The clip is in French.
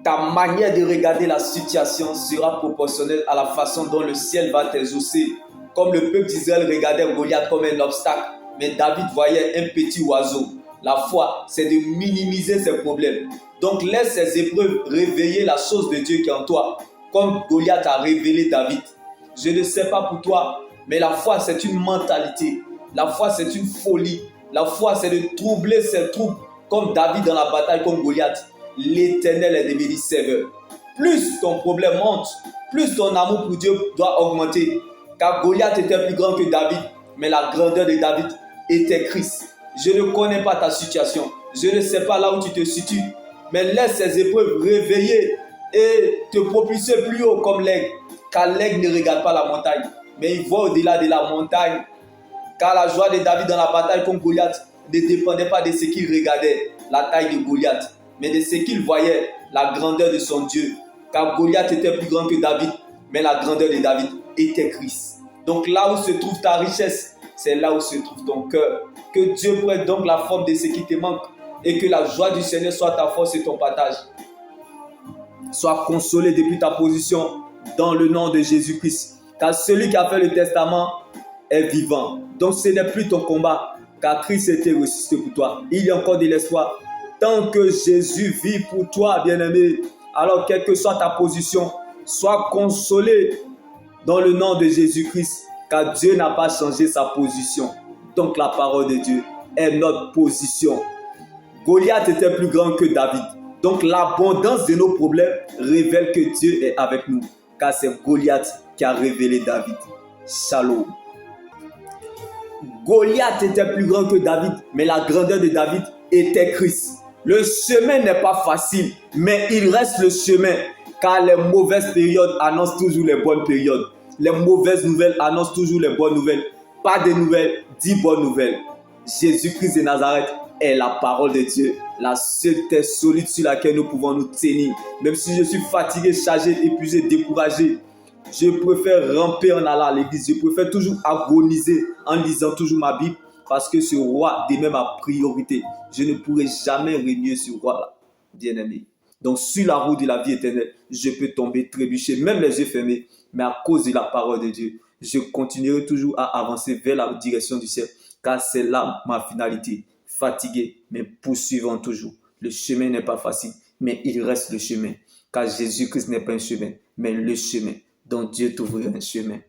Ta manière de regarder la situation sera proportionnelle à la façon dont le ciel va t'exaucer. Comme le peuple d'Israël regardait Goliath comme un obstacle, mais David voyait un petit oiseau. La foi, c'est de minimiser ses problèmes. Donc laisse ces épreuves réveiller la chose de Dieu qui est en toi, comme Goliath a révélé David. Je ne sais pas pour toi, mais la foi, c'est une mentalité. La foi, c'est une folie. La foi, c'est de troubler ses troupes, comme David dans la bataille contre Goliath. L'Éternel est devenu sévère. Plus ton problème monte, plus ton amour pour Dieu doit augmenter. Car Goliath était plus grand que David, mais la grandeur de David était Christ. Je ne connais pas ta situation, je ne sais pas là où tu te situes, mais laisse ces épreuves réveiller et te propulser plus haut comme l'aigle. Car l'aigle ne regarde pas la montagne, mais il voit au-delà de la montagne. Car la joie de David dans la bataille contre Goliath ne dépendait pas de ce qu'il regardait, la taille de Goliath, mais de ce qu'il voyait, la grandeur de son Dieu. Car Goliath était plus grand que David, mais la grandeur de David était Christ. Donc là où se trouve ta richesse, c'est là où se trouve ton cœur. Que Dieu prenne donc la forme de ce qui te manque et que la joie du Seigneur soit ta force et ton partage. Sois consolé depuis ta position dans le nom de Jésus-Christ. Car celui qui a fait le testament est vivant. Donc ce n'est plus ton combat, car Christ était ressuscité pour toi. Il y a encore de l'espoir. Tant que Jésus vit pour toi, bien-aimé, alors quelle que soit ta position, sois consolé dans le nom de Jésus-Christ, car Dieu n'a pas changé sa position. Donc la parole de Dieu est notre position. Goliath était plus grand que David. Donc l'abondance de nos problèmes révèle que Dieu est avec nous, car c'est Goliath qui a révélé David. Shalom. Goliath était plus grand que David, mais la grandeur de David était Christ. Le chemin n'est pas facile, mais il reste le chemin, car les mauvaises périodes annoncent toujours les bonnes périodes. Les mauvaises nouvelles annoncent toujours les bonnes nouvelles. Pas de nouvelles, 10 bonnes nouvelles. Jésus-Christ de Nazareth est la parole de Dieu, la seule terre solide sur laquelle nous pouvons nous tenir. Même si je suis fatigué, chargé, épuisé, découragé, je préfère ramper en allant à l'église. Je préfère toujours agoniser en lisant toujours ma Bible, parce que ce roi demeure ma priorité. Je ne pourrai jamais régner ce roi-là, bien-aimé. Donc sur la route de la vie éternelle, je peux tomber, trébucher, même les yeux fermés. Mais à cause de la parole de Dieu, je continuerai toujours à avancer vers la direction du ciel, car c'est là ma finalité. Fatigué, mais poursuivant toujours. Le chemin n'est pas facile, mais il reste le chemin. Car Jésus-Christ n'est pas un chemin, mais le chemin. Donc Dieu t'ouvrira un chemin.